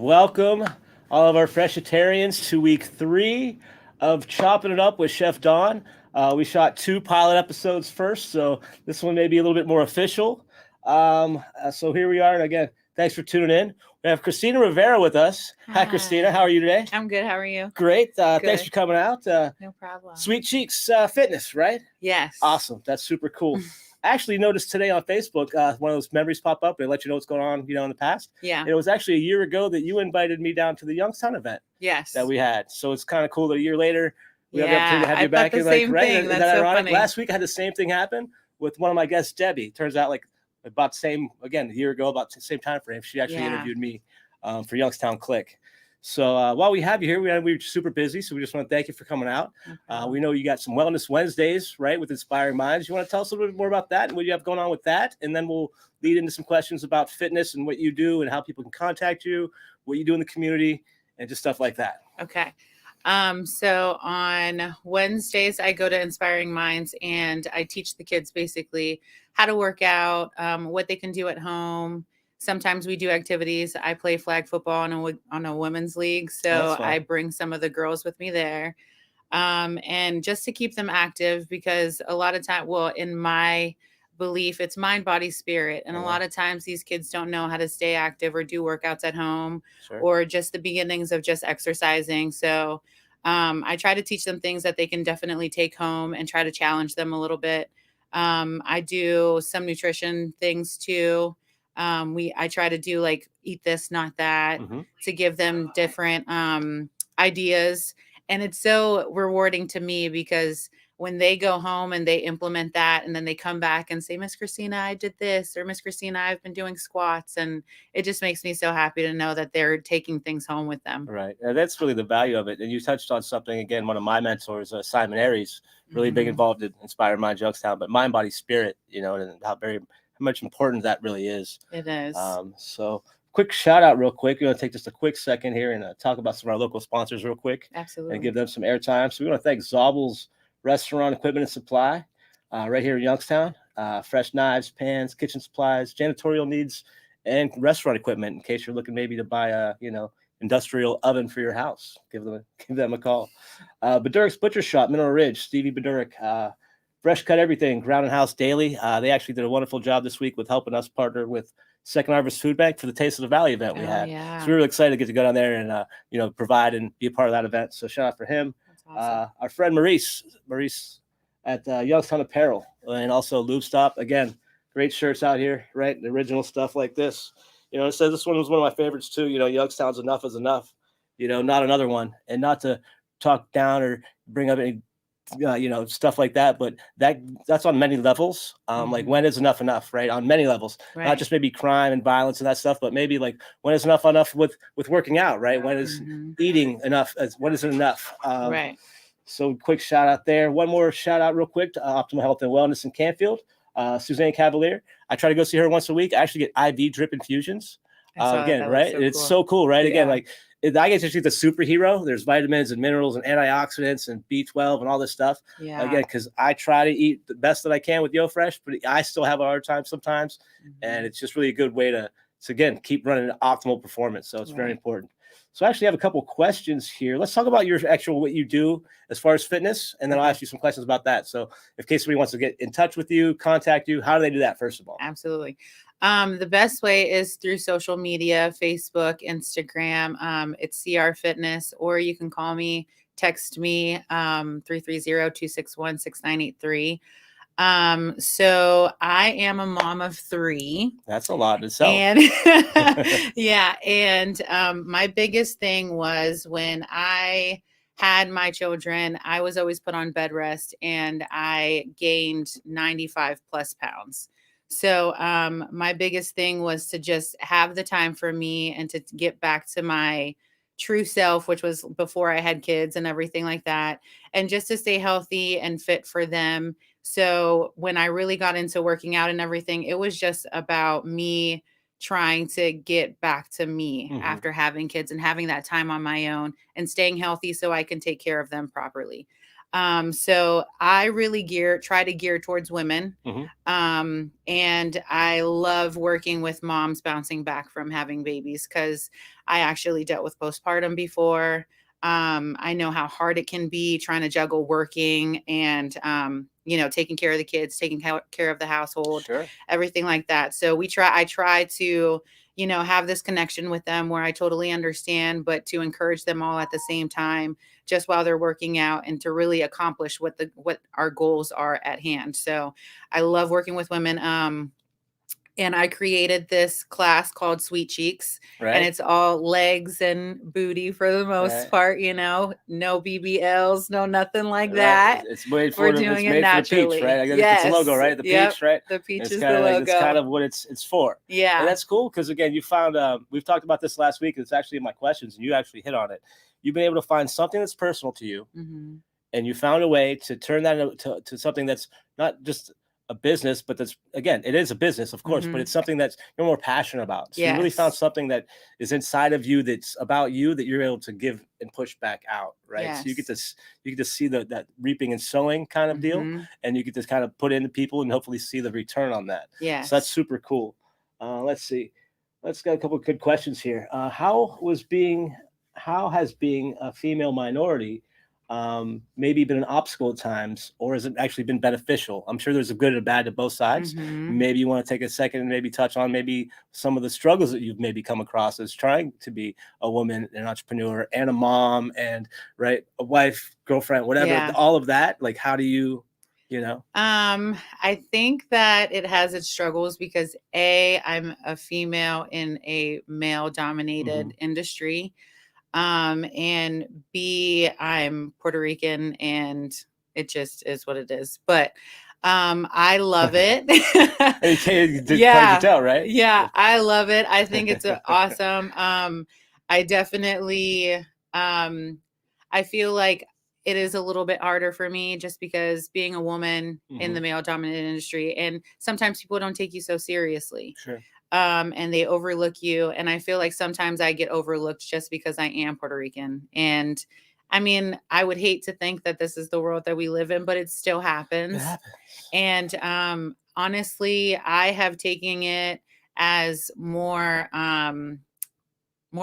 Welcome, all of our freshitarians, to week 3 of Chopping It Up with Chef Don. We shot 2 pilot episodes first, so this one may be a little bit more official. So here we are, and again, thanks for tuning in. We have Christina Rivera with us. Hi, Christina. How are you today? I'm good. How are you? Great. Thanks for coming out. No problem. Sweet Cheeks Fitness, right? Yes. Awesome. That's super cool. I actually noticed today on Facebook, one of those memories pop up and let you know what's going on, in the past. Yeah. It was actually a year ago that you invited me down to the Youngstown event. Yes. That we had. So it's kind of cool that a year later we have the Yeah, opportunity to have you I back. thought the And same right? thing. Isn't That's that so ironic? funny. Last week I had the same thing happen with one of my guests, Debbie. Turns out about the same, again, a year ago, about the same time frame. She actually interviewed me for Youngstown Click. So while we have you here, we're super busy, so we just want to thank you for coming out. We know you got some Wellness Wednesdays, right, with Inspiring Minds. You want to tell us a little bit more about that and what you have going on with that? And then we'll lead into some questions about fitness and what you do and how people can contact you, what you do in the community, and just stuff like that. Okay. So on Wednesdays, I go to Inspiring Minds and I teach the kids basically how to work out, what they can do at home. Sometimes we do activities. I play flag football on a women's league, so I bring some of the girls with me there, and just to keep them active, because a lot of time, in my belief, it's mind, body, spirit, and a lot of times these kids don't know how to stay active or do workouts at home, or just the beginnings of just exercising. So I try to teach them things that they can definitely take home and try to challenge them a little bit. I do some nutrition things too. I try to do like eat this, not that, to give them different ideas. And it's so rewarding to me because when they go home and they implement that and then they come back and say, Miss Christina, I did this, or Miss Christina, I've been doing squats. And it just makes me so happy to know that they're taking things home with them. Right. And that's really the value of it. And you touched on something, again, one of my mentors, Simon Aries, really big involved in Inspired Minds Youngstown, but mind, body, spirit, and how much important that really is. It is. So quick shout out real quick. We're going to take just a quick second here and talk about some of our local sponsors real quick. Absolutely. And give them some airtime. So we want to thank Zobel's Restaurant Equipment and Supply right here in Youngstown. Fresh knives, pans, kitchen supplies, janitorial needs, and restaurant equipment in case you're looking maybe to buy a, industrial oven for your house. Give them a call. Bedurik's Butcher Shop, Mineral Ridge, Stevie Bedurik, Fresh Cut Everything, Ground and House Daily. They actually did a wonderful job this week with helping us partner with Second Harvest Food Bank for the Taste of the Valley event we had. Yeah. So we were really excited to get to go down there and provide and be a part of that event. So shout out for him. That's awesome. Our friend Maurice at Youngstown Apparel, and also Lube Stop. Again, great shirts out here, right? The original stuff like this. It says this one was one of my favorites too. Youngstown's enough is enough. Not another one, and not to talk down or bring up any stuff like that, but that's on many levels. Like, when is enough, right? On many levels, not just maybe crime and violence and that stuff, but maybe like when is enough with working out, right? When is eating enough? When is it enough? Right. So quick shout out there. One more shout out real quick to Optimal Health and Wellness in Canfield. Suzanne Cavalier. I try to go see her once a week. I actually get IV drip infusions. Again, right? So it's so cool, right? Again, like, I get to see the superhero. There's vitamins and minerals and antioxidants and B12 and all this stuff. Yeah. Again, because I try to eat the best that I can with YoFresh, but I still have a hard time sometimes. And it's just really a good way to again, keep running an optimal performance. So it's very important. So I actually have a couple questions here. Let's talk about your what you do as far as fitness, and then I'll ask you some questions about that. So in case somebody wants to get in touch with you, contact you, how do they do that, first of all? Absolutely. The best way is through social media, Facebook, Instagram. It's CR Fitness, or you can call me, text me, 330-261-6983. So I am a mom of 3. That's a lot in itself. And yeah. And my biggest thing was when I had my children, I was always put on bed rest and I gained 95 plus pounds. So my biggest thing was to just have the time for me and to get back to my true self, which was before I had kids and everything like that, and just to stay healthy and fit for them. So when I really got into working out and everything, it was just about me trying to get back to me after having kids and having that time on my own and staying healthy so I can take care of them properly. So I really try to gear towards women. Mhm. And I love working with moms bouncing back from having babies because I actually dealt with postpartum before. I know how hard it can be trying to juggle working and, taking care of the kids, taking care of the household, Sure. everything like that. So I try to, have this connection with them where I totally understand, but to encourage them all at the same time, just while they're working out and to really accomplish what our goals are at hand. So I love working with women. And I created this class called Sweet Cheeks, and Right. it's all legs and booty for the most Right. part, no BBLs, no nothing like Right. that. It's made We're for the doing it's it made for the peach, right? naturally. I guess it's a logo, Yes. right? The Yep. peach, right? The peach It's is kind the of like that's kind logo. of what it's for. And Yeah. that's cool because again, you found we've talked about this last week. It's actually in my questions, and you actually hit on it. You've been able to find something that's personal to you, Mhm. and you found a way to turn that to something that's not just a business, but that's again, it is a business, of course, but Mhm. it's something that's you're more passionate about. So you really found Yes. something that is inside of you that's about you that you're able to give and push back out, right? So Yes. you get to see that reaping and sowing kind of deal, Mhm. and you get to kind of put into people and hopefully see the return on that. So that's Yes. super cool. Let's see. Let's got a couple of good questions here. How has being a female minority maybe been an obstacle at times, or has it actually been beneficial? I'm sure there's a good and a bad to both sides. Mhm. Maybe you want to take a second and maybe touch on maybe some of the struggles that you've maybe come across as trying to be a woman, an entrepreneur, and a mom, and right, a wife, girlfriend, whatever, Yeah. all of that. Like, how do you? I think that it has its struggles because I'm a female in a male Mhm. dominated industry. And B, I'm Puerto Rican and it just is what it is. But I love it. And you did kind of Yeah. tell, right? Yeah, I love it. I think it's awesome. I definitely I feel like it is a little bit harder for me just because being a woman in Hmm. the male dominated industry and sometimes people don't take you so seriously. Sure. And they overlook you. And I feel like sometimes I get overlooked just because I am Puerto Rican. And I mean, I would hate to think that this is the world that we live in, but it still It happens. happens. And honestly, I have taken it as more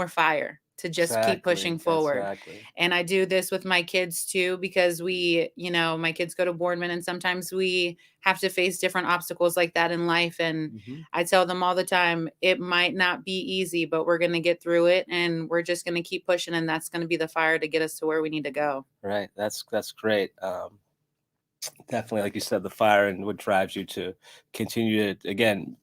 fire to just keep pushing Exactly. forward. Exactly. And I do this with my kids too, because my kids go to Boardman and sometimes we have to face different obstacles like that in life. And Hmm. I tell them all the time, it might not be easy, but we're going to get through it and we're just going to keep pushing. And that's going to be the fire to get us to where we need to go. Right. That's great. Definitely, like you said, the fire and what drives you to continue to again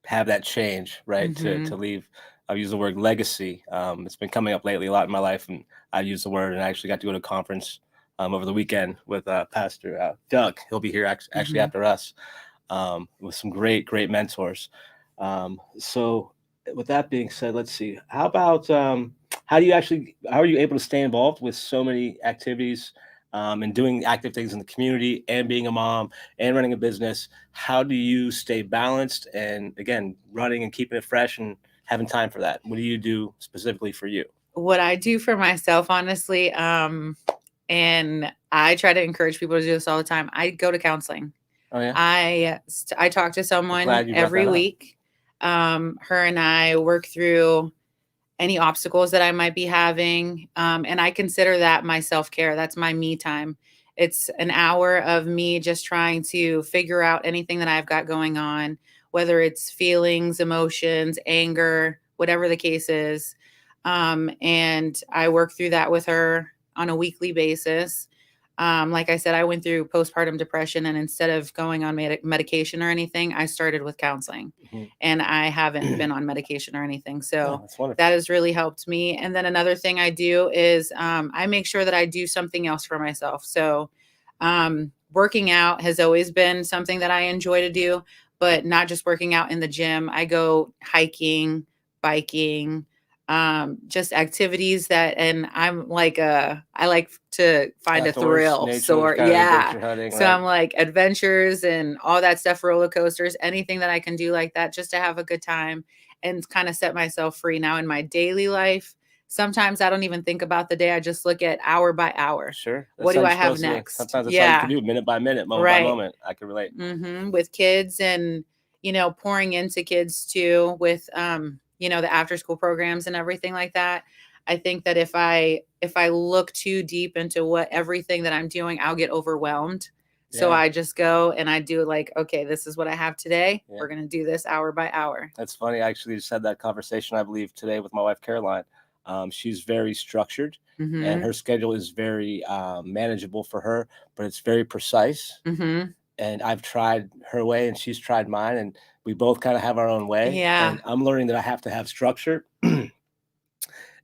have that change, right? To Hmm. leave. I've used the word legacy. It's been coming up lately a lot in my life, and I use the word. And I actually got to go to a conference over the weekend with Pastor Doug. He'll be here actually Hmm. after us with some great mentors. So, with that being said, let's see. How about how are you able to stay involved with so many activities and doing active things in the community and being a mom and running a business? How do you stay balanced and again, running and keeping it fresh and having time for that? What do you do specifically for you? What I do for myself, honestly, and I try to encourage people to do this all the time. I go to counseling. Oh yeah, I talk to I'm someone glad you brought every that up. week. Her and I work through any obstacles that I might be having. And I consider that my self-care. That's my me time. It's an hour of me just trying to figure out anything that I've got going on, whether it's feelings, emotions, anger, whatever the case is. And I work through that with her on a weekly basis. Like I said, I went through postpartum depression, and instead of going on medication or anything, I started with counseling, Mhm. and I haven't been on medication or anything. Oh, So that's wonderful. that has really helped me. And then another thing I do is I make sure that I do something else for myself. So working out has always been something that I enjoy to do, but not just working out in the gym. I go hiking, biking, just activities and I'm like I like to find a Outdoors, thrill. nature, So kind of yeah. adventure hunting, So right? I'm like adventures and all that stuff, roller coasters, anything that I can do like that just to have a good time and kind of set myself free. Now in my daily life, sometimes I don't even think about the day. I just look at hour by hour. Sure. What That's how do I you're have supposed to. next? Sometimes that's all you can Yeah. do, minute by minute, moment by Right. moment. I can relate. With kids and, pouring into kids too with, the after school programs and everything like that. I think that if I look too deep into what everything that I'm doing, I'll get overwhelmed. So Yeah. I just go and I do like, okay, this is what I have today. Yeah. We're going to do this hour by hour. That's funny. I actually just had that conversation, I believe, today with my wife, Caroline. She's very structured and Mm-hmm. her schedule is very manageable for her, but it's very precise. Mm-hmm. And I've tried her way and she's tried mine, and we both kind of have our own way. Yeah. And I'm learning that I have to have structure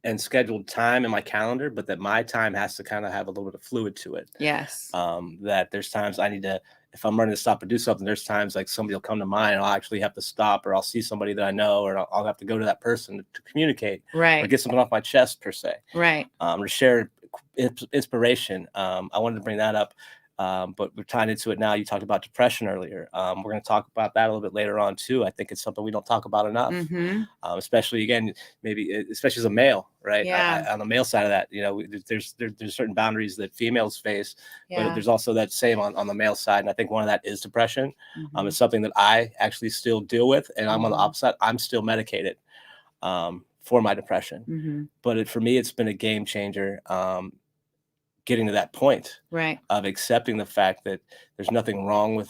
and scheduled time in my calendar, but that my time has to kind of have a little bit of fluid to it. Yes. That there's times I need to, if I'm running to stop and do something, there's times like somebody will come to mind and I'll actually have to stop, or I'll see somebody that I know, or I'll have to go to that person to communicate or Right. get something off my chest per se, Right. or share inspiration. I wanted to bring that up. But we're tying into it now. You talked about depression earlier. We're going to talk about that a little bit later on too. I think it's something we don't talk about enough, Mm-hmm. especially again, maybe especially as a male, right? Yeah. On the male side of that, there's certain boundaries that females face, but Yeah. there's also that same on the male side. And I think one of that is depression. Mm-hmm. It's something that I actually still deal with, and I'm on the Mhm. opposite. I'm still medicated for my depression, Mm-hmm. but for me, it's been a game changer. Getting to that point Right. of accepting the fact that there's nothing wrong with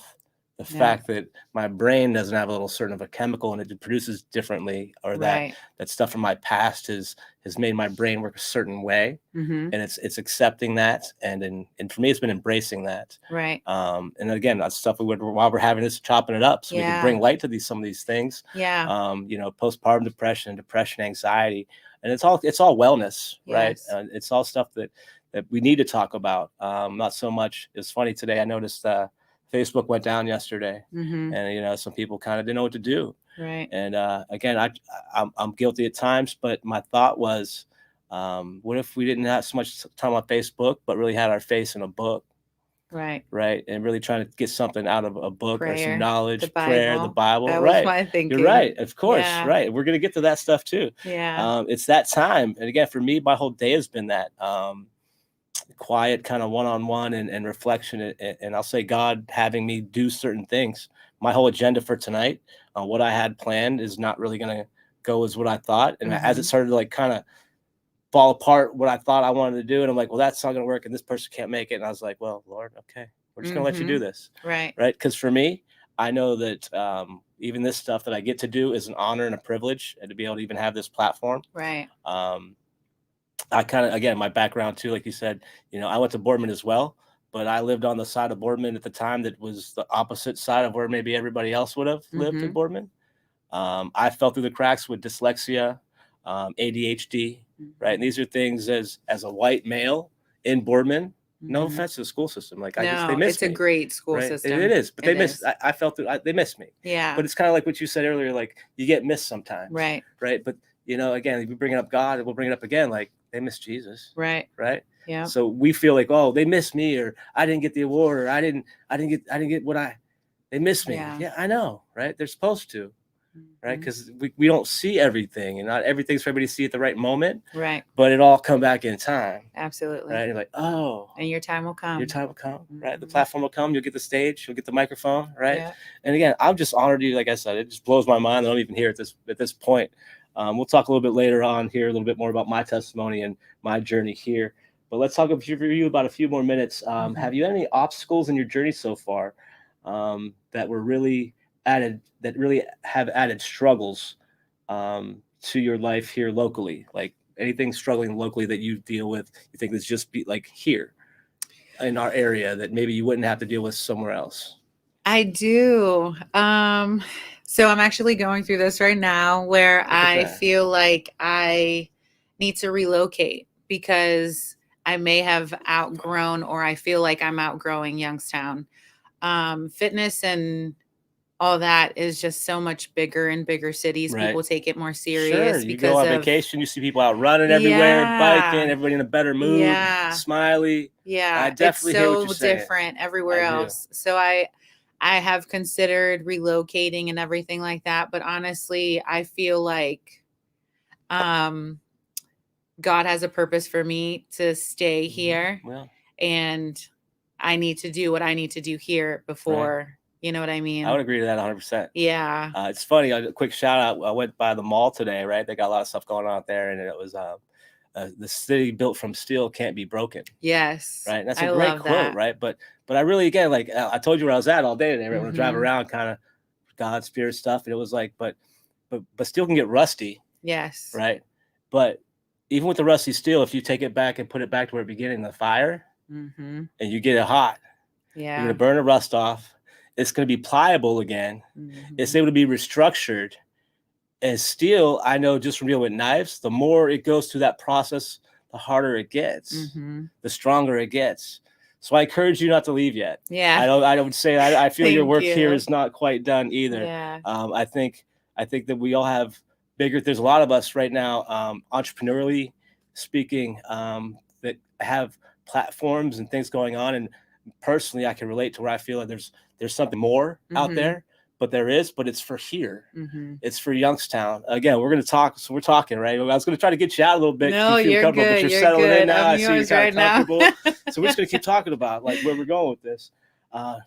the Yeah. fact that my brain doesn't have a little certain of a chemical and it produces differently, or Right. that stuff from my past has made my brain work a certain way. Mm-hmm. And it's accepting that, and for me it's been embracing that. Right. And again, that's stuff we would, while we're having this, chopping it up so we can Yeah. bring light to some of these things. Yeah. Postpartum depression, anxiety, and it's all wellness, right? Yes. It's all stuff that we need to talk about. Not so much. It's funny today. I noticed Facebook went down yesterday, Mm-hmm. and some people kind of didn't know what to do. Right. And again, I'm guilty at times, but my thought was, what if we didn't have so much time on Facebook, but really had our face in a book? Right. Right. And really trying to get something out of a book or some Prayer, knowledge, the prayer, the Bible. That was Right. my thinking. You're right. Of course. Yeah. Right. We're going to get to that stuff too. Yeah. It's that time. And again, for me, my whole day has been that quiet kind of one-on-one and reflection. And I'll say God having me do certain things. My whole agenda for tonight, what I had planned, is not really going to go as what I thought. And as it started to like kind of fall apart, what I thought I wanted to do, and I'm like, well, that's not going to work, and this person can't make it. And I was like, well, Lord, okay, we're just going to let you do this. Right. Because for me, I know that even this stuff that I get to do is an honor and a privilege, and to be able to even have this platform. Right. I kind of, again, my background too, like you said, I went to Boardman as well, but I lived on the side of Boardman at the time that was the opposite side of where maybe everybody else would have lived in Boardman. I fell through the cracks with dyslexia, ADHD, right? And these are things as a white male in Boardman. No offense to the school system, like they miss it's me. a great school Right? system. It is, but It they miss. is. I felt they miss me. Yeah. But it's kind of like what you said earlier, like you get missed sometimes. Right. Right. But again, if we bring up God, we'll bring it up again. Like they miss Jesus. Right. Right. Yeah. So we feel like, oh, they missed me, or I didn't get the award, or I didn't get what they missed me. Yeah, I know. Right. They're supposed to. Right. Because we don't see everything, and not everything's for everybody to see at the right moment. Right. But it all come back in time. Absolutely. Right. You're like, oh. And your time will come. Your time will come. Right. The platform will come. You'll get the stage. You'll get the microphone. Right. Yeah. And again, I'm just honored to you. Like I said, it just blows my mind. I don't even hear at this point. We'll talk a little bit later on here, a little bit more about my testimony and my journey here. But let's talk for you about a few more minutes. Have you had any obstacles in your journey so far that were really have added struggles to your life here locally? Like anything struggling locally that you deal with, you think that's just like here in our area that maybe you wouldn't have to deal with somewhere else? I do. So I'm actually going through this right now where I feel like I need to relocate because I may have outgrown, or I feel like I'm outgrowing Youngstown. Fitness and all that is just so much bigger in bigger cities. Right. People take it more serious. Sure, you go on vacation, you see people out running everywhere, biking, everybody in a better mood, smiley. Yeah, I definitely hear what you're saying. It's so different everywhere else. So I have considered relocating and everything like that, but honestly, I feel like God has a purpose for me to stay here, Well, and I need to do what I need to do here before, you know what I mean? I would agree to that 100%. Yeah. It's funny. A quick shout out. I went by the mall today, right? They got a lot of stuff going on out there, and it was the city built from steel can't be broken. Yes. Right. And that's I a great love quote, that. right? But I really, again, like I told you where I was at all day today, right? When I drive Mhm. around, kind of God, spirit stuff, and it was like, but steel can get rusty, Yes. right? But even with the rusty steel, if you take it back and put it back to where it began in the fire, Mhm. and you get it hot, you're Yeah. gonna burn the rust off. It's gonna be pliable again. It's Mhm. able to be restructured. And steel, I know just from dealing with knives, the more it goes through that process, the harder it gets, Mhm. the stronger it gets. So I encourage you not to leave yet. Yeah. I don't say I feel your Thank work here you. is not quite done either. Yeah. I think that we all have bigger. There's a lot of us right now, entrepreneurially speaking, that have platforms and things going on. And personally, I can relate to where I feel like there's something more out Mhm. there, but it's for here. Mhm. It's for Youngstown. Again, we're going to talk. So we're talking, right? I was going to try to get you out a little bit. No, You feel you're comfortable, but good. you're You're settling in good. now. I'm I see you're yours kind right of now. comfortable. So we're just going to keep talking about like where we're going with this.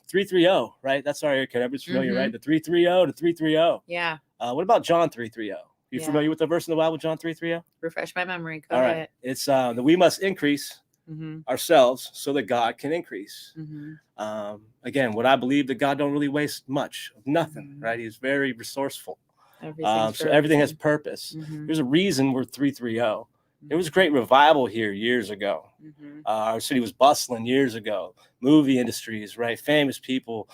330, right? That's our area code. Everybody's familiar, right? The 330 to 330. Yeah. What about John 330? You Yeah. familiar with the verse in the Bible, John 330? Refresh my memory. Go All ahead. right. It's that we must increase Mhm. ourselves so that God can increase. Mhm. Again, what I believe that God don't really waste much of nothing, Mhm. right? He's very resourceful. Everything's So for a everything has reason. purpose. Mhm. There's a reason we're 330. There was a Mhm. great revival here years ago. Mhm. Our city was bustling years ago. Movie industries, right? Famous people,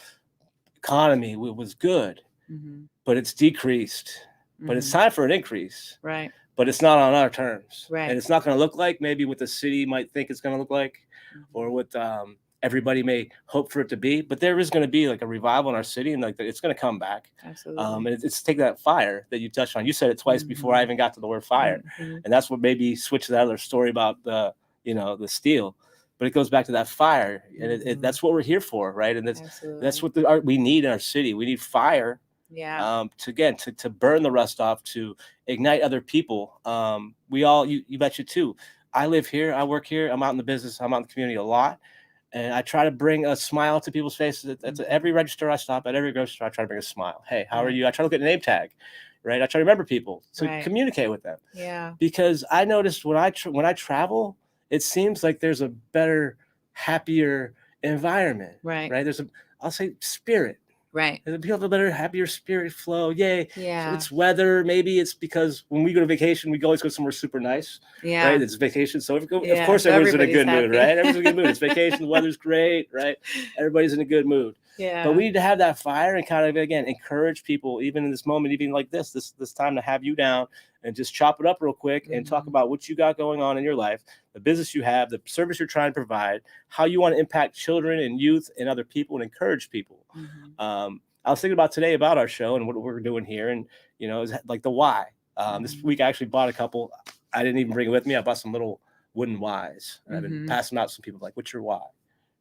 economy was good, Mhm. but it's decreased. But it's Mhm. time for an increase. Right. But it's not on our terms. Right. And it's not going to look like maybe what the city might think it's going to look like, or Mhm. what everybody may hope for it to be. But there is going to be like a revival in our city, and like it's going to come back. Absolutely. And it's take that fire that you touched on. You said it twice before I even got to the word fire, Mhm. and that's what maybe switched that other story about the the steel. But it goes back to that fire, and Mhm. that's what we're here for, right? And that's Absolutely. what we need in our city. We need fire, Yeah. to burn the rust off, to ignite other people. We all, you bet you too. I live here, I work here, I'm out in the business, I'm out in the community a lot, and I try to bring a smile to people's faces at every register I stop at, every grocery store. I try to bring a smile. Hey, how are Right. you? I try to look at the name tag, right? I try to remember people, to Right. communicate with them, Yeah. because I noticed when I travel, it seems like there's a better, happier environment, Right. right? I'll say spirit. Right. And people have a better, happier spirit flow. Yay. So Yeah. it's weather. Maybe it's because when we go to vacation, we always go somewhere super nice, Yeah. right? It's vacation. So of Yeah. course, So everybody's in a everybody's good mood, happy. right? Everybody's in a good mood. It's vacation. The weather's great, right? Everybody's in a good mood. Yeah. But we need to have that fire and kind of, again, encourage people, even in this moment, even like this time, to have you down and just chop it up real quick and talk Mhm. about what you got going on in your life, the business you have, the service you're trying to provide, how you want to impact children and youth and other people and encourage people. Mhm. I was thinking about today about our show and what we're doing here, and is like the why. This Mhm. week I actually bought a couple. I didn't even bring it with me. I bought some little wooden whys, and I've been Mhm. passing them out to some people like, "What's your why?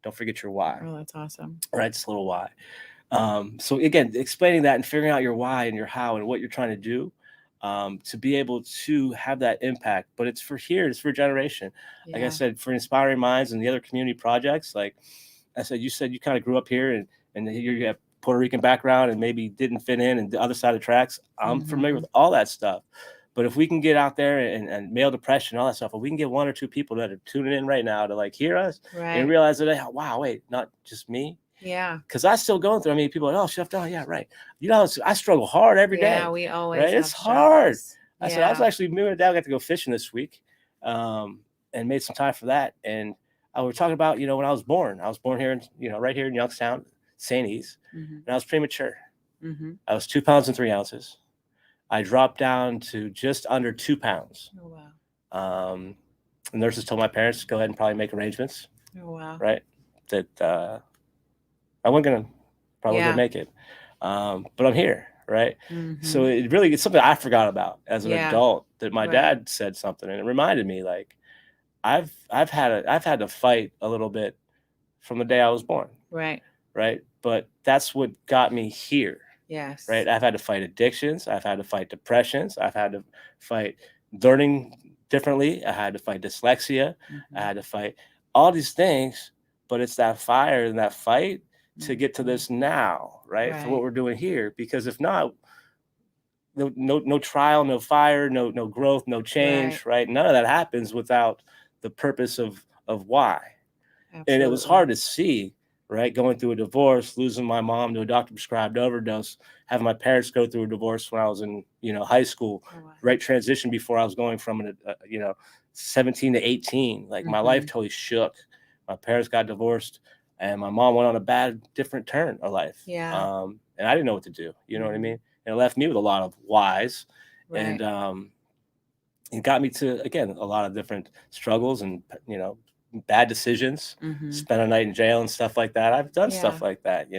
Don't forget your why." Oh, that's awesome. All right, just a little why. So again, explaining that and figuring out your why and your how and what you're trying to do, to be able to have that impact. But it's for here. It's for a generation. Like I Yeah. said, for Inspiring Minds and the other community projects. Like I said, you kind of grew up here, and you have Puerto Rican background and maybe didn't fit in and the other side of the tracks. I'm familiar Mhm. with all that stuff. But if we can get out there and male depression, all that stuff, if we can get one or two people that are tuning in right now to like hear us and Right. realize that, hey, wow, wait, not just me. Yeah. Because I still going through. I mean, people are like, oh, Chef Don, yeah, right. I struggle hard every day. Yeah. We always Right? have It's hard. struggles. I said, I was Yeah. actually, me and Dad got to go fishing this week, and made some time for that. And I was talking about, when I was born here in, right here in Youngstown, St. E's, Mhm. and I was premature. Mhm. I was 2 pounds and 3 ounces. I dropped down to just under 2 pounds. Oh wow. The nurses told my parents to go ahead and probably make arrangements, Oh wow. right? That I wasn't gonna probably Yeah. gonna make it, but I'm here, right? So Mhm. it's something I forgot about as an Yeah. adult. That my Right. dad said something, and it reminded me, like I've had to fight a little bit from the day I was born, Right. right? But that's what got me here, Yes. right? I've had to fight addictions. I've had to fight depressions. I've had to fight learning differently. I had to fight dyslexia. I Mhm. had to fight all these things, but it's that fire and that fight to get to Mhm. this now, right? For what Right. we're doing here. Because if not, no trial, no fire, no growth, no Right. change, right? None of that happens without the purpose of why. And it was Absolutely. hard to see, right? Going through a divorce, losing my mom to a doctor prescribed overdose, having my parents go through a divorce when I was in, high school, Oh, wow. right transition before I was going from 17 to 18. Like my life Mhm. totally shook. My parents got divorced, and my mom went on a bad, different turn of life. Yeah. And I didn't know what to do. You know what I Mhm. mean? And it left me with a lot of whys, Right. and it got me to, again, a lot of different struggles and bad decisions. Mhm. Spent a night in jail and stuff like that. I've done Yeah. stuff like that,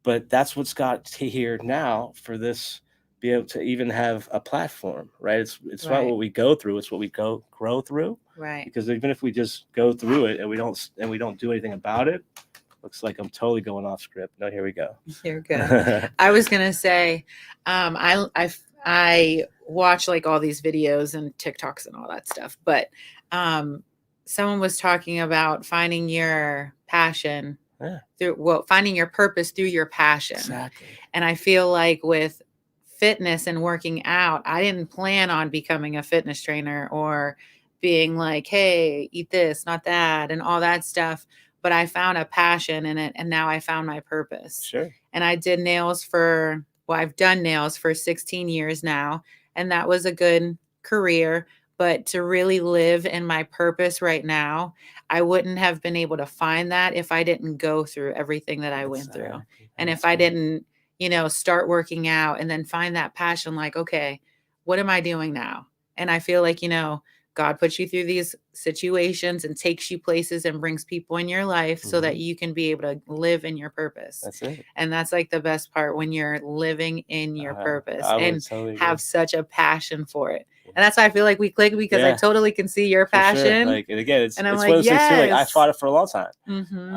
but that's what's got to here now for this, be able to even have a platform, right? It's not Right. what we go through, it's what we grow through. Right. Because even if we just go through it and we don't do anything about it, looks like I'm totally going off script. No, here we go. You're good. I was gonna say, I watch like all these videos and TikToks and all that stuff, but um, someone was talking about finding your passion Yeah, finding your purpose through your passion. exactly. And I feel like with fitness and working out, I didn't plan on becoming a fitness trainer or being like, hey, eat this, not that, and all that stuff. But I found a passion in it. And now I found my purpose. Sure. And I did nails I've done nails for 16 years now. And that was a good career. But to really live in my purpose right now, I wouldn't have been able to find that if I didn't go through everything that I went through. Exactly. And if That's I good. didn't, start working out and then find that passion, like, okay, what am I doing now? And I feel like, God puts you through these situations and takes you places and brings people in your life so that Mhm. you can be able to live in your purpose. That's it. And that's like the best part when you're living in your purpose I would and totally agree. have such a passion for it. And that's why I feel like we click because I Yeah, totally can see your for sure. passion. Like, and again, it's And I'm it's one like, of those things too. Like, I yes. fought it for a long time. Mm-hmm.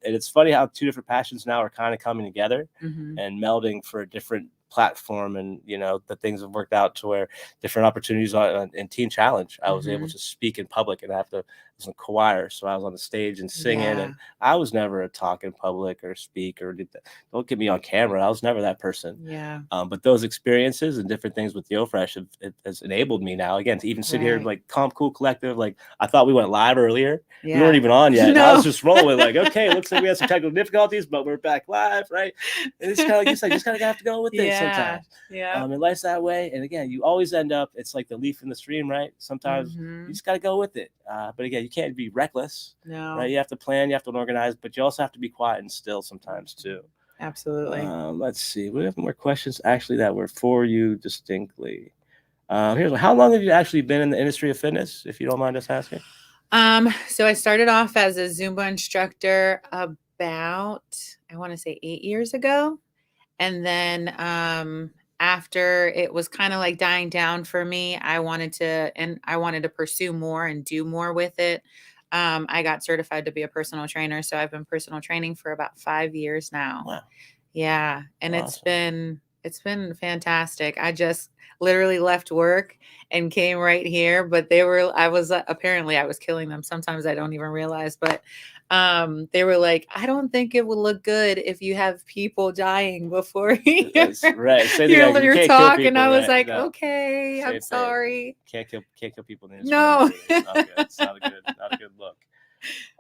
And it's funny how two different passions now are kind of coming together Mm-hmm. and melding for a different platform. And the things have worked out to where different opportunities in Teen Challenge, I was able Mm-hmm. to speak in public, and I was in a choir, so I was on the stage and singing. Yeah. And I was never a talk in public or speak or don't get me on camera. I was never that person. Yeah. But those experiences and different things with YoFresh has enabled me now, again, to even sit here Right. like calm, cool, collective. Like, I thought we went live earlier. Yeah. We weren't even on yet. And I No. was just rolling with like, okay, looks like we had some technical difficulties, but we're back live, right? And it's kind of like you said, you just kind of have to go with it Yeah. sometimes. Yeah. And life's that way. And again, you always end up, it's like the leaf in the stream, right? Sometimes you just got to go with it. But again, you can't be reckless, No. right? You have to plan, you have to organize, but you also have to be quiet and still sometimes too. Absolutely. Let's see. We have more questions actually that were for you distinctly. Here's one. How long have you actually been in the industry of fitness, if you don't mind us asking? So I started off as a Zumba instructor about, I want to say 8 years ago. And then after it was kind of like dying down for me, I wanted to pursue more and do more with it. I got certified to be a personal trainer. So I've been personal training for about 5 years now. Wow. Yeah, and Awesome. it's been fantastic. I just literally left work and came right here, but apparently I was killing them. Sometimes I don't even realize, but they were like, "I don't think it would look good if you have people dying before That's right. Same thing. Like, you your can't kill talk." And people, I was right? like, No. "Okay, Same I'm thing. sorry." Can't kill people in the industry. No. It's not good. It's not a good look.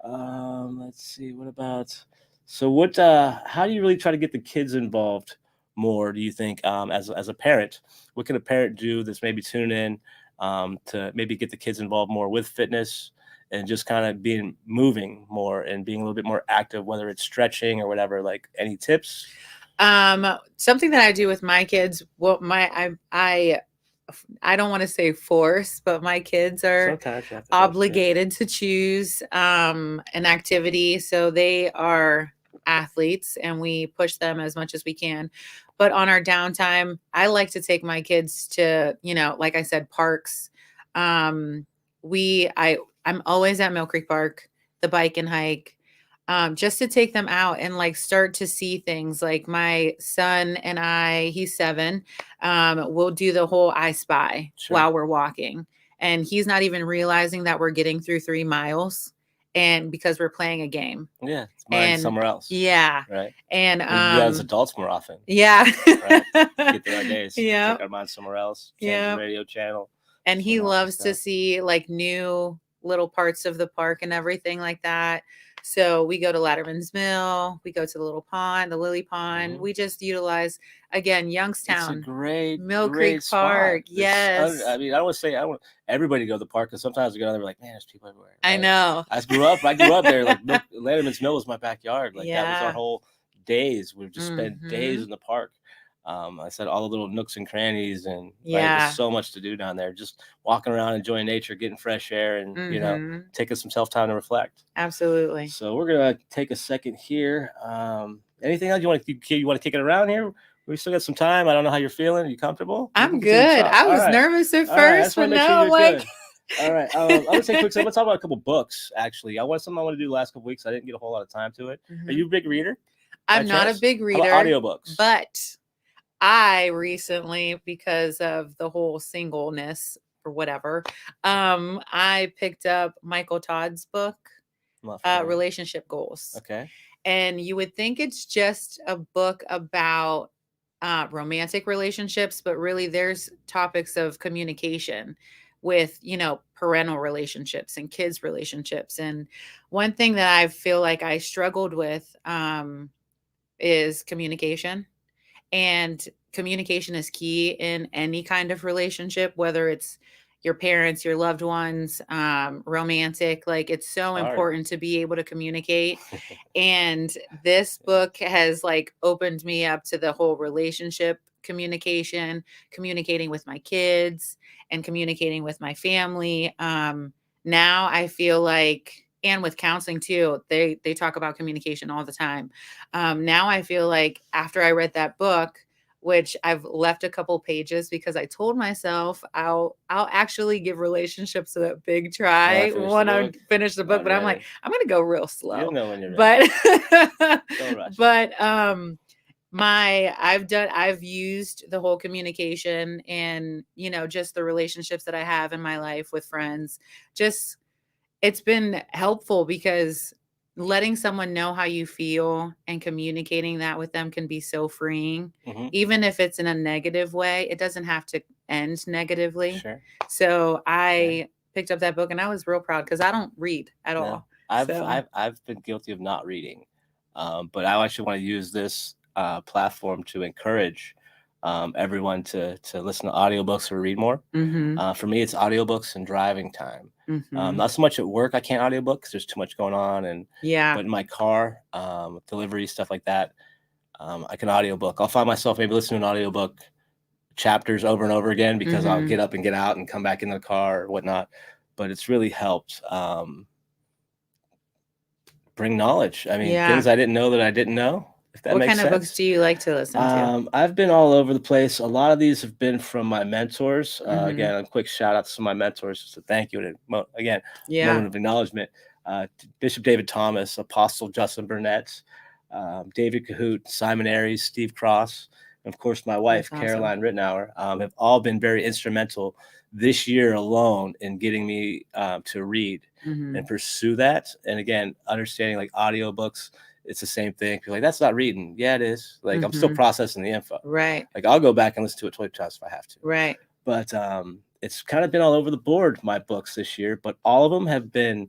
Let's see. What about? So what? How do you really try to get the kids involved more? Do you think, as a parent, what can a parent do that's maybe tune in, to maybe get the kids involved more with fitness and just kind of being moving more and being a little bit more active, whether it's stretching or whatever? Like, any tips? Something that I do with my kids, well, I don't want to say force, but my kids are Sometimes you have to force it. obligated to choose an activity. So they are athletes and we push them as much as we can. But on our downtime, I like to take my kids to, like I said, parks. Um, I'm always at Mill Creek Park, the bike and hike, just to take them out and like start to see things. Like my son and I, he's 7, we'll do the whole I Spy Sure. while we're walking. and he's not even realizing that we're getting through 3 miles, and because we're playing a game. Yeah, it's mine somewhere else. Yeah. Right. And we do that as adults more often. Yeah. Right. Get through our days. Yeah. Take our minds somewhere else. Change the radio channel. And he loves to see like new little parts of the park and everything like that. So we go to Latterman's Mill, we go to the little pond, the Lily Pond. We just utilize, again, Youngstown. It's a great Mill great Creek spot. Park. Yes. I mean, I don't want to say I want everybody to go to the park, because sometimes we go there, we're like, man, there's people everywhere. I know. I grew up there. Like Latterman's Mill was my backyard. Like that was our whole days. We've just spent days in the park. I said all the little nooks and crannies, and there's so much to do down there. Just walking around, enjoying nature, getting fresh air, and taking some self-time to reflect. Absolutely. So we're gonna take a second here. Anything else you want to kick it around here? We still got some time. I don't know how you're feeling. Are you comfortable? I'm good. I was nervous at first, but now I'm like. All right. I'm gonna say quick. So let's talk about a couple books. Actually, I want to do the last couple weeks. I didn't get a whole lot of time to it. Are you a big reader? I'm not a big reader. How about audiobooks? But I recently, because of the whole singleness or whatever, I picked up Michael Todd's book, Relationship Goals. Okay. And you would think it's just a book about romantic relationships, but really there's topics of communication with, parental relationships and kids relationships. And one thing that I feel like I struggled with is communication. And communication is key in any kind of relationship, whether it's your parents, your loved ones, romantic. Like, it's so important to be able to communicate. And this book has like opened me up to the whole relationship communication, communicating with my kids and communicating with my family. Now I feel like, and with counseling too, they talk about communication all the time. Now I feel like after I read that book, which I've left a couple pages because I told myself I'll actually give relationships a big try when I finish the book. But I'm like, I'm gonna go real slow. You'll know when you're ready. Don't rush. But I've used the whole communication and just the relationships that I have in my life with friends. Just it's been helpful because letting someone know how you feel and communicating that with them can be so freeing. Even if it's in a negative way, it doesn't have to end negatively. Sure. So I picked up that book and I was real proud because I don't read at all. I've been guilty of not reading, but I actually want to use this platform to encourage everyone to listen to audiobooks or read more. For me, it's audiobooks and driving time. Not so much at work. I can't audiobook because there's too much going on, but in my car, delivery, stuff like that, I can audiobook. I'll find myself maybe listening to an audiobook chapters over and over again because I'll get up and get out and come back in the car or whatnot. But it's really helped bring knowledge. I mean, things I didn't know that I didn't know. What kind of books do you like to listen to? I've been all over the place. A lot of these have been from my mentors. Again, a quick shout out to some of my mentors. Just a thank you. And again, moment of acknowledgement. Bishop David Thomas, Apostle Justin Burnett, David Cahoot, Simon Aries, Steve Cross, and of course, my wife, Caroline Rittenauer, have all been very instrumental this year alone in getting me to read and pursue that. And again, understanding like audiobooks, it's the same thing. People are like, that's not reading. Yeah, it is. Like, I'm still processing the info. Right. Like, I'll go back and listen to it 20 times if I have to. Right. But it's kind of been all over the board, my books this year, but all of them have been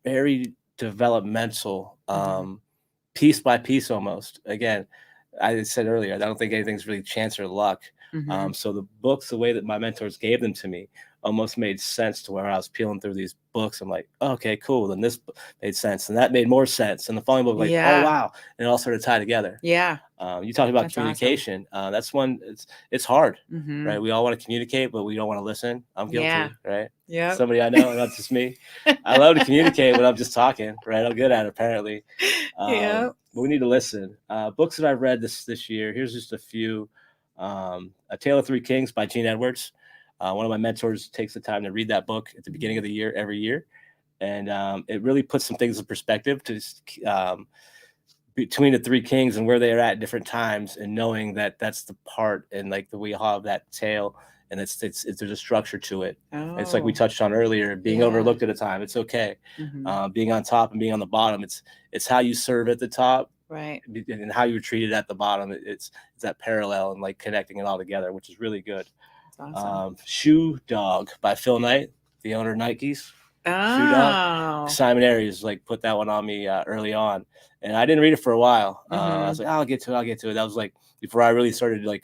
very developmental, piece by piece almost. Again, I said earlier, I don't think anything's really chance or luck. So the books, the way that my mentors gave them to me, almost made sense to where I was peeling through these books. I'm like, oh, okay, cool. Then this made sense. And that made more sense. And the following book, like, oh, wow. And it all started to tie together. Yeah. You talked about communication. Awesome. That's one, it's hard, right? We all want to communicate, but we don't want to listen. I'm guilty, right? Yeah. Somebody I know, not just me. I love to communicate when I'm just talking, right? I'm good at it, apparently. But we need to listen. Books that I've read this year, here's just a few. A Tale of Three Kings by Gene Edwards. One of my mentors takes the time to read that book at the beginning of the year, every year. And it really puts some things in perspective to between the three kings and where they are at different times, and knowing that that's the part and like the we all have that tale and it's there's a structure to it. Oh. It's like we touched on earlier, being Yeah. overlooked at a time. It's okay. Being on top and being on the bottom. It's how you serve at the top, Right. and how you're treated at the bottom. It's that parallel and like connecting it all together, which is really good. That's awesome. Shoe Dog by Phil Knight, the owner of Nikes. Shoe Dog. Oh. Simon Aries like put that one on me early on, and I didn't read it for a while. I was like, I'll get to it. That was like before I really started like,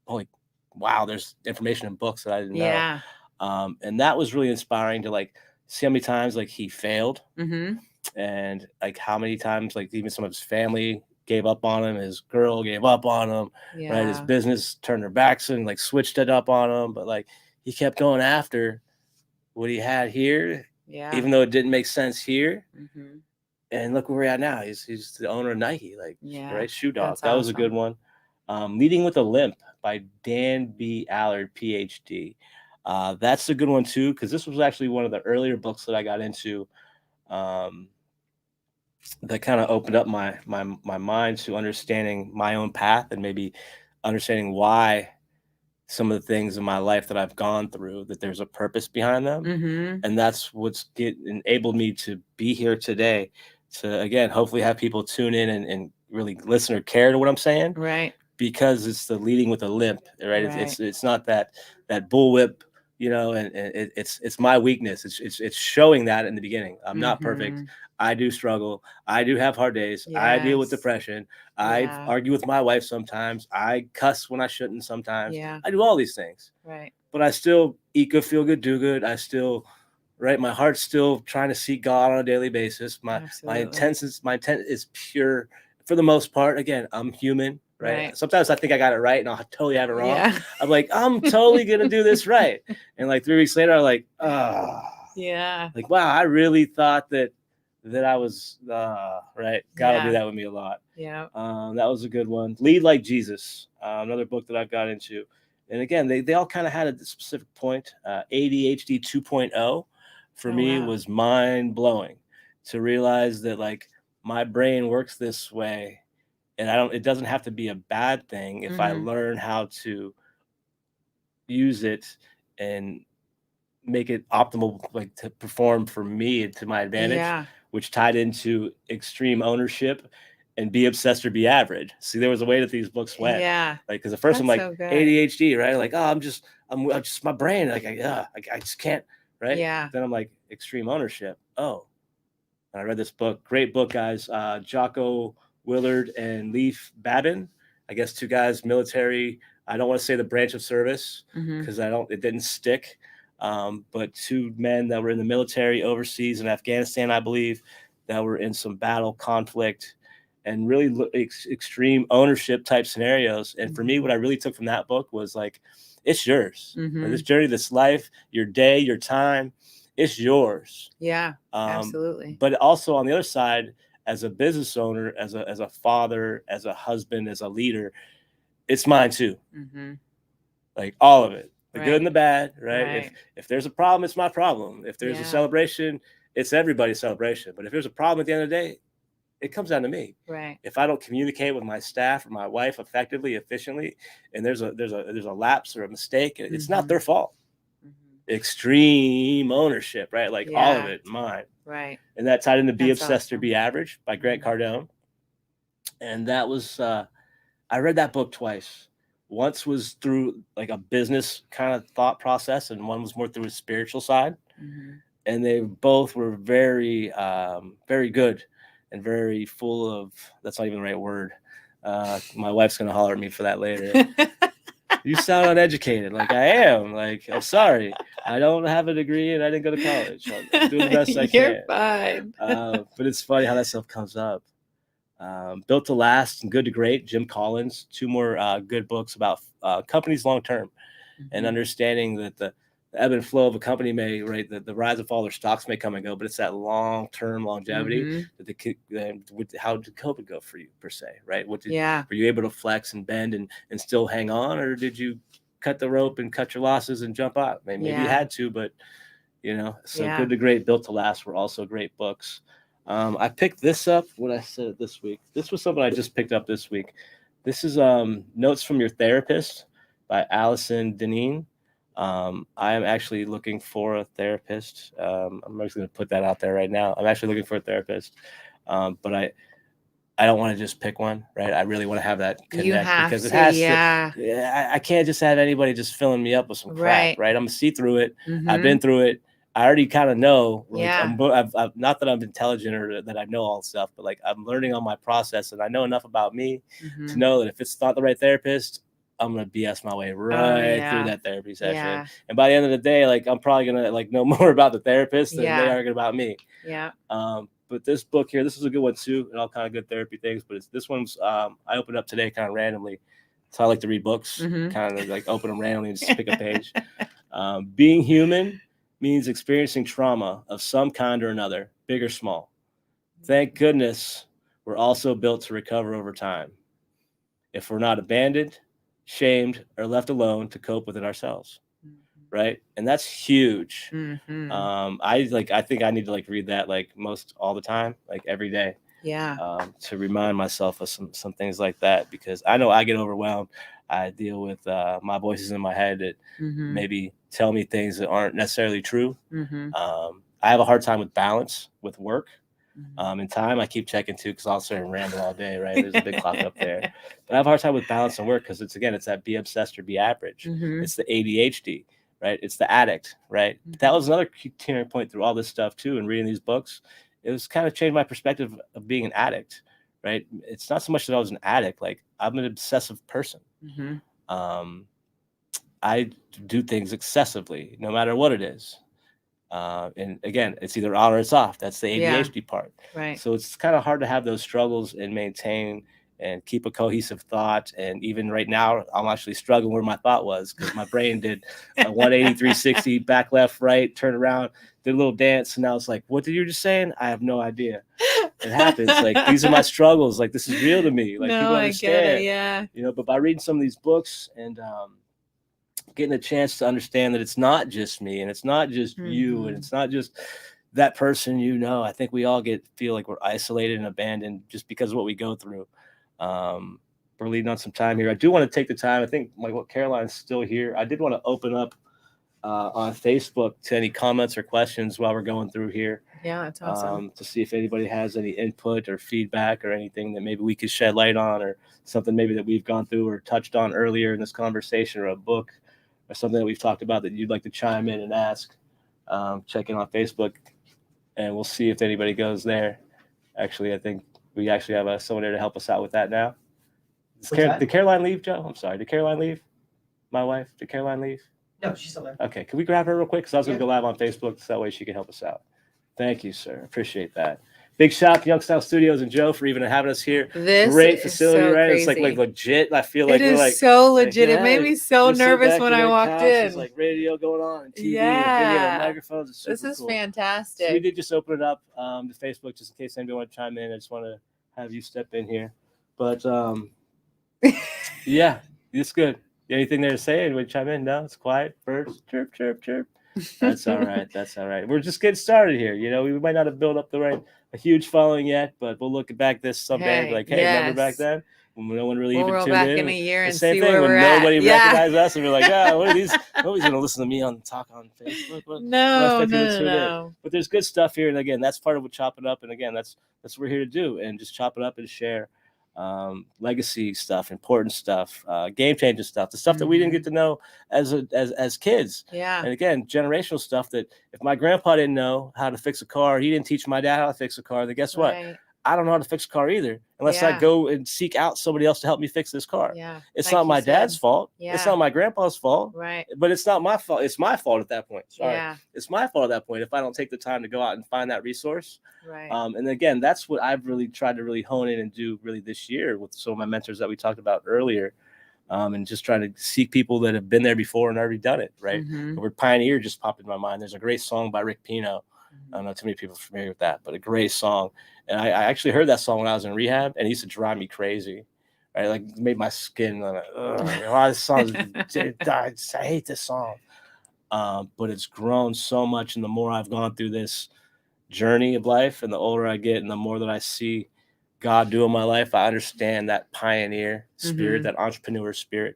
holy, wow, there's information in books that I didn't know. Yeah. And that was really inspiring to like see how many times like he failed, Mm-hmm. and like how many times like even some of his family gave up on him, his girl gave up on him, Yeah. right? His business turned their backs and like switched it up on him, but like he kept going after what he had here, Yeah. even though it didn't make sense here. Mm-hmm. And look where we're at now. He's the owner of Nike, like, Yeah. right? Shoe Dog. That's That was a good awesome. one. Leading with a Limp by Dan B. Allard, PhD. That's a good one too, because this was actually one of the earlier books that I got into, that kind of opened up my mind to understanding my own path and maybe understanding why some of the things in my life that I've gone through, that there's a purpose behind them. Mm-hmm. And that's what's enabled me to be here today, to again hopefully have people tune in and really listen or care to what I'm saying, Right. because it's the leading with a limp, right? Right. It's not that bullwhip, and it's my weakness. It's showing that in the beginning. I'm not perfect. Mm-hmm. I do struggle. I do have hard days. I deal with Yes. depression. I Yeah. argue with my wife sometimes. I cuss when I shouldn't sometimes. Yeah. I do all these things, Right. but I still eat good, feel good, do good. I still, right? My heart's still trying to seek God on a daily basis. My intent is pure for the most part. Again, I'm human, right? Sometimes I think I got it right and I'll totally have it wrong. Yeah. I'm like, I'm totally gonna do this right. And like 3 weeks later, I'm like, yeah. like, wow, I really thought that I was right. God will do Yeah. that with me a lot. Yeah. That was a good one. Lead Like Jesus, another book that I've got into. And again, they all kind of had a specific point. ADHD 2.0 for me wow. was mind blowing to realize that like my brain works this way, and it doesn't have to be a bad thing if I learn how to use it and make it optimal, like to perform for me to my advantage, which tied into extreme ownership and be obsessed or be average. See, there was a way that these books went. Yeah. Like, because at first I'm like so good. ADHD, right? Like, oh, I'm just my brain. Like, I just can't, right? Yeah. Then I'm like extreme ownership. Oh, and I read this book. Great book, guys. Jocko Willard and Leif Babin. I guess two guys, military. I don't want to say the branch of service because it didn't stick. But two men that were in the military overseas in Afghanistan, I believe, that were in some battle conflict and really extreme ownership type scenarios. And for me, what I really took from that book was like, it's yours. This journey, this life, your day, your time, it's yours. Yeah, absolutely. But also on the other side, as a business owner, as a father, as a husband, as a leader, it's mine too. Like all of it. The good and the bad, right? If there's a problem, it's my problem. If there's a celebration, it's everybody's celebration. But if there's a problem at the end of the day, it comes down to me. Right. If I don't communicate with my staff or my wife effectively, efficiently, and there's a lapse or a mistake, it's not their fault. Extreme ownership, right? Like all of it, mine. Right. And that tied into Be Obsessed or Be Average by Grant Cardone. And that was, I read that book twice. Once was through like a business kind of thought process, and one was more through a spiritual side. And they both were very, very good and very full of, that's not even the right word. My wife's going to holler at me for that later. You sound uneducated. Like I am. Like, I'm sorry. I don't have a degree and I didn't go to college. I'm doing the best I can. You're fine. But it's funny how that stuff comes up. Built to Last and Good to Great, Jim Collins, two more good books about companies long term and understanding that the ebb and flow of a company may, right, the rise and fall of their stocks may come and go, but it's that long term longevity that how did COVID go for you per se, right? Were you able to flex and bend and still hang on, or did you cut the rope and cut your losses and jump out? Maybe you had to, but so Good to Great, Built to Last were also great books. I picked this up when I said it this week. This was something I just picked up this week. This is Notes from Your Therapist by Allison Deneen. I am actually looking for a therapist. I'm just going to put that out there right now. I'm actually looking for a therapist, but I don't want to just pick one, right? I really want to have that You connect have because it to, has yeah. to. I can't just have anybody just filling me up with some crap, Right. right? I'm gonna see through it. I've Mm-hmm. been through it. I already kind of know, like, Yeah. I've not that I'm intelligent or that I know all stuff, but like I'm learning on my process, and I know enough about me to Mm-hmm. know that if it's not the right therapist, I'm gonna BS my way Oh, right through yeah. that therapy session. Yeah. And by the end of the day, like I'm probably gonna like know more about the therapist than they Yeah. are about me. Yeah. But this book here, this is a good one too, and all kind of good therapy things. But this one's I opened up today kind of randomly. So I like to read books, Mm-hmm. kind of like open them randomly and just pick a page. Being human means experiencing trauma of some kind or another, big or small. Thank goodness we're also built to recover over time. If we're not abandoned, shamed, or left alone to cope with it ourselves, right? And that's huge. Mm-hmm. I think I need to like read that like most all the time, like every day, Yeah. to remind myself of some things like that, because I know I get overwhelmed. I deal with my voices in my head that Mm-hmm. maybe tell me things that aren't necessarily true. Mm-hmm. I have a hard time with balance with work. Mm-hmm. And time I keep checking too, because I'll sit and ramble all day, right? There's a big clock up there. But I have a hard time with balance and work because it's that be obsessed or be average. Mm-hmm. It's the ADHD, right? It's the addict, right? Mm-hmm. That was another key turning point through all this stuff too, and reading these books. It was kind of changed my perspective of being an addict, right? It's not so much that I was an addict, like I'm an obsessive person. Mm-hmm. I do things excessively, no matter what it is. And again, it's either on or it's off. That's the ADHD part. Right. So it's kind of hard to have those struggles and maintain and keep a cohesive thought. And even right now, I'm actually struggling where my thought was, because my brain did a 180, 360, back, left, right, turn around, did a little dance. And now it's like, what did you just saying? I have no idea. It happens. Like, these are my struggles. Like, this is real to me. Like, No, people I understand. get it. Yeah. You know, but by reading some of these books and getting a chance to understand that it's not just me and it's not just you and it's not just that person, you know, I think we all feel like we're isolated and abandoned just because of what we go through. We're leading on some time here. I do want to take the time. I think Caroline's still here. I did want to open up on Facebook to any comments or questions while we're going through here. Yeah, that's awesome. To see if anybody has any input or feedback or anything that maybe we could shed light on, or something maybe that we've gone through or touched on earlier in this conversation, or a book or something that we've talked about that you'd like to chime in and ask. Check in on Facebook, and we'll see if anybody goes there. Actually, I think we actually have someone there to help us out with that now. Did Caroline leave, Joe? I'm sorry. Did Caroline leave? My wife? Did Caroline leave? No, she's still there. Okay. Can we grab her real quick? Because I was going to go live on Facebook, so that way she can help us out. Thank you, sir. Appreciate that. Big shout out to Youngstown Studios and Joe for even having us here. This great is facility, so right? crazy. It's like legit. I feel like it we're is like so legit. Like, It made me so we sit nervous back when in I our walked couch, in. There's like radio going on and TV and video and microphones. It's super This is cool. fantastic. So we did just open it up to Facebook just in case anybody want to chime in. I just want to have you step in here. But yeah, it's good. Anything there to say? Anybody chime in? No, it's quiet. Birds, chirp, chirp, chirp. That's all right. That's all right. We're just getting started here. You know, we might not have built up a huge following yet, but we'll look back this someday and be like, hey, remember back then when no one really even roll tuned back in? in a year and same see thing where when we're nobody at. Yeah. recognized us and we're like, what are these? Nobody's gonna listen to me talk on Facebook. No. But there's good stuff here, and again, that's part of what Chop It Up. And again, that's what we're here to do, and just chop it up and share legacy stuff, important stuff, game changing stuff, the stuff that we didn't get to know as kids. Yeah. And again, generational stuff that if my grandpa didn't know how to fix a car, he didn't teach my dad how to fix a car, then guess what? I don't know how to fix a car either, unless I go and seek out somebody else to help me fix this car. Yeah. It's not my dad's fault. Yeah. It's not my grandpa's fault. Right. But it's not my fault. It's my fault at that point. Sorry. Yeah. It's my fault at that point if I don't take the time to go out and find that resource. Right. And again, that's what I've really tried to really hone in and do really this year with some of my mentors that we talked about earlier. And just trying to seek people that have been there before and already done it. Right. Mm-hmm. The word pioneer just popped in my mind. There's a great song by Rick Pino. I don't know too many people are familiar with that, but a great song. And I actually heard that song when I was in rehab, and it used to drive me crazy. Right, like it made my skin like, this song. I hate this song. But it's grown so much, and the more I've gone through this journey of life, and the older I get, and the more that I see God do in my life, I understand that pioneer spirit, that entrepreneur spirit.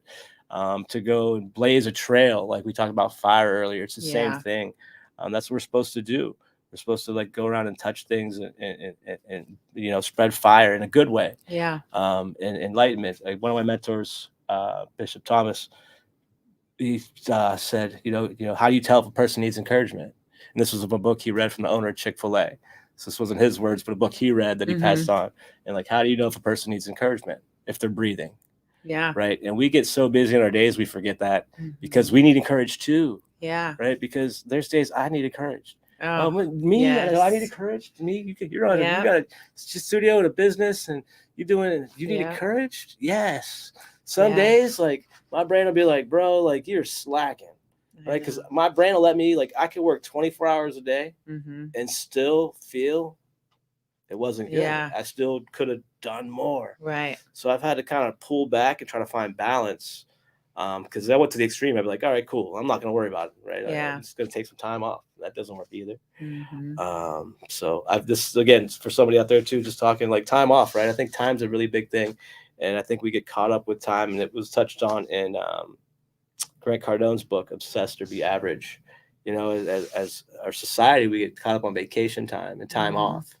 to go and blaze a trail. Like we talked about fire earlier. It's the same Yeah. thing. That's what we're supposed to do. We're supposed to like go around and touch things and you know, spread fire in a good way. Yeah. And enlightenment. Like one of my mentors, Bishop Thomas, he said, you know, how do you tell if a person needs encouragement? And this was a book he read from the owner of Chick-fil-A. So this wasn't his words, but a book he read that he passed on. And like, how do you know if a person needs encouragement? If they're breathing. Yeah. Right. And we get so busy in our days, we forget that because we need encouraged too. Yeah. Right. Because there's days I need encouraged. Oh, me, yes. I need encouraged. Me, you're on. You got a studio and a business, and you need encouraged. Yes. Some days, like my brain will be like, bro, like you're slacking, right? Because my brain will let me, like, I could work 24 hours a day and still feel it wasn't good. Yeah. I still could have done more. Right. So I've had to kind of pull back and try to find balance. Because I went to the extreme. I'd be like, all right, cool. I'm not going to worry about it. Right. I'm just going to take some time off. That doesn't work either. So this again, for somebody out there too, just talking like time off, right? I think time's a really big thing. And I think we get caught up with time, and it was touched on in Grant Cardone's book, Obsessed or Be Average. You know, as our society, we get caught up on vacation time and time off.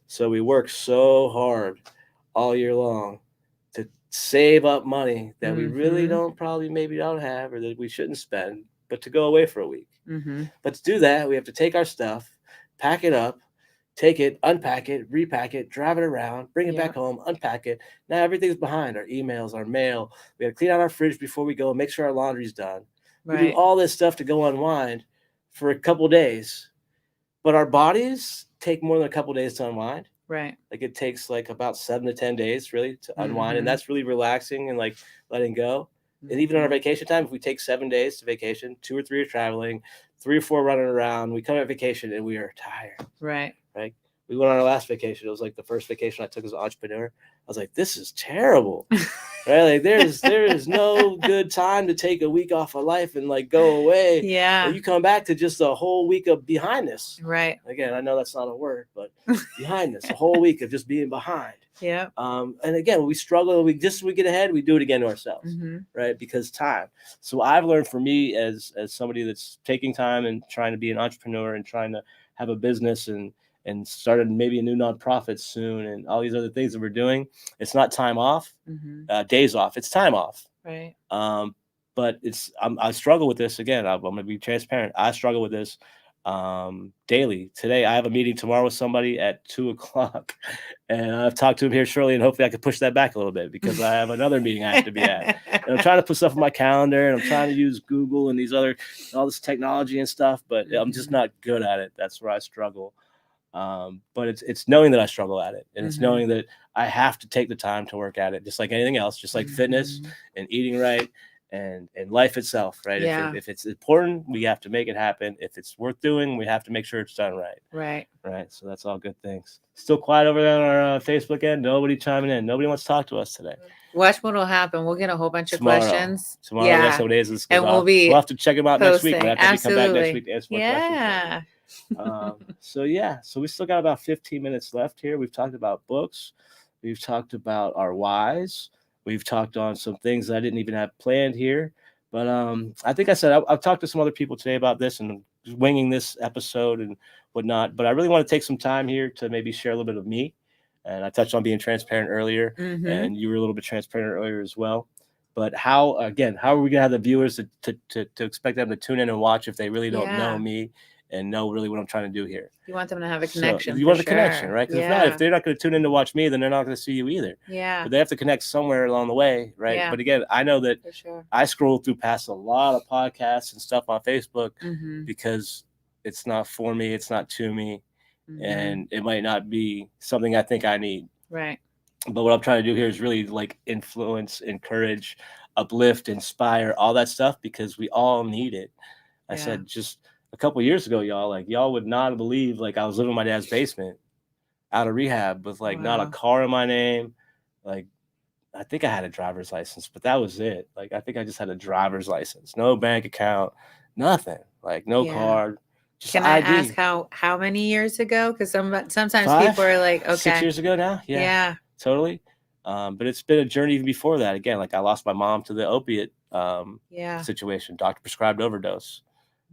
So we work so hard all year long to save up money that we really maybe don't have, or that we shouldn't spend, but to go away for a week. But to do that, we have to take our stuff, pack it up, take it, unpack it, repack it, drive it around, bring it back home, unpack it. Now everything's behind, our emails, our mail. We have to clean out our fridge before we go, make sure our laundry's done. We do all this stuff to go unwind for a couple days, but our bodies take more than a couple days to unwind. Right. Like it takes like about 7 to 10 days really to unwind. And that's really relaxing and like letting go. And even on our vacation time, if we take 7 days to vacation, 2 or 3 are traveling, 3 or 4 running around, we come on vacation and we are tired. Right. Right. We went on our last vacation. It was like the first vacation I took as an entrepreneur. I was like, this is terrible. Right. Like there is no good time to take a week off of life and like go away. Yeah. And you come back to just a whole week of behindness. Right. Again, I know that's not a word, but behindness, a whole week of just being behind. Yeah. And again, we struggle. We get ahead. We do it again to ourselves, right? Because time. So I've learned for me as somebody that's taking time and trying to be an entrepreneur and trying to have a business and started maybe a new nonprofit soon and all these other things that we're doing. It's not time off, days off. It's time off. Right. But I struggle with this again. I'm going to be transparent. I struggle with this daily. Today, I have a meeting tomorrow with somebody at 2:00, and I've talked to him here shortly, and hopefully I can push that back a little bit because I have another meeting I have to be at. And I'm trying to put stuff on my calendar, and I'm trying to use Google and all this technology and stuff, but I'm just not good at it. That's where I struggle. But it's knowing that I struggle at it, and it's knowing that I have to take the time to work at it, just like anything else, just like fitness and eating right and life itself, right? Yeah. If it's important, we have to make it happen. If it's worth doing, we have to make sure it's done right. Right. So that's all good things. Still quiet over there on our Facebook end. Nobody chiming in. Nobody wants to talk to us today. Watch what will happen. We'll get a whole bunch of questions tomorrow. The next couple days, and we'll have to check them out next week. We'll have to come back next week to answer more questions. So we still got about 15 minutes left here. We've talked about books. We've talked about our whys. We've talked on some things that I didn't even have planned here. But I think I said I've talked to some other people today about this and winging this episode and whatnot. But I really want to take some time here to maybe share a little bit of me. And I touched on being transparent earlier, and you were a little bit transparent earlier as well. But how are we going to have the viewers to expect them to tune in and watch if they really don't know me and know really what I'm trying to do here? You want them to have a connection. So you want the connection, right? Because if they're not going to tune in to watch me, then they're not going to see you either. Yeah. But they have to connect somewhere along the way, right? Yeah. But again, I know that I scroll through past a lot of podcasts and stuff on Facebook because it's not for me, it's not to me, and it might not be something I think I need. Right. But what I'm trying to do here is really like influence, encourage, uplift, inspire, all that stuff because we all need it. I said just a couple of years ago, y'all would not believe like I was living in my dad's basement out of rehab with like not a car in my name. Like I think I had a driver's license, but that was it. Like I think I just had a driver's license, no bank account, nothing, like no card. Just Can ID. I ask how many years ago? Because sometimes 5, people are like, okay, 6 years ago now. Yeah. Totally. But it's been a journey even before that. Again, like I lost my mom to the opiate Yeah. situation, doctor prescribed overdose.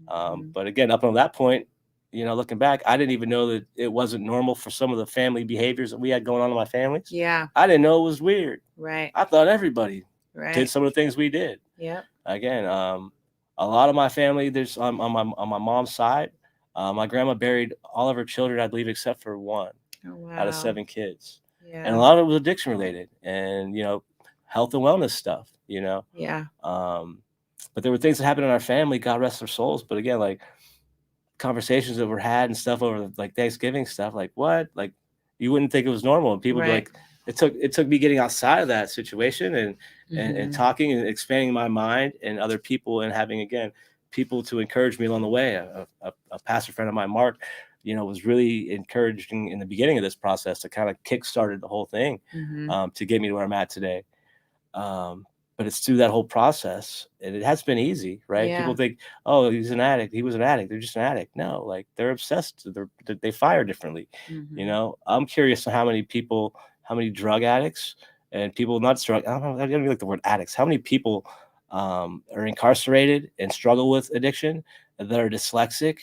Mhm. But again, up until that point, looking back, I didn't even know that it wasn't normal for some of the family behaviors that we had going on in my families. Yeah. I didn't know it was weird. Right. I thought everybody did Right. some of the things we did. Yep. Again, a lot of my family, there's on my mom's side, my grandma buried all of her children, I believe, except for one Oh, out of wow. 7 kids. And a Yeah. lot of it was addiction related and, health and wellness stuff, Yeah. But there were things that happened in our family, God rest their souls. But again, like conversations that were had and stuff over like Thanksgiving stuff, like what? Like you wouldn't think it was normal. And people would be Right. like, it took me getting outside of that situation and Mhm. talking and expanding my mind and other people and having again people to encourage me along the way. A pastor friend of mine, Mark, was really encouraging in the beginning of this process to kind of kick-started the whole thing Mhm. to get me to where I'm at today. Um, but it's through that whole process, and it has been easy, right? People Yeah. think, oh, he's an addict. He was an addict. They're just an addict. No, like they're obsessed. They fire differently. Mhm. I'm curious to how many people, how many drug addicts and people not drug. I don't know. I don't even like the word addicts. How many people are incarcerated and struggle with addiction that are dyslexic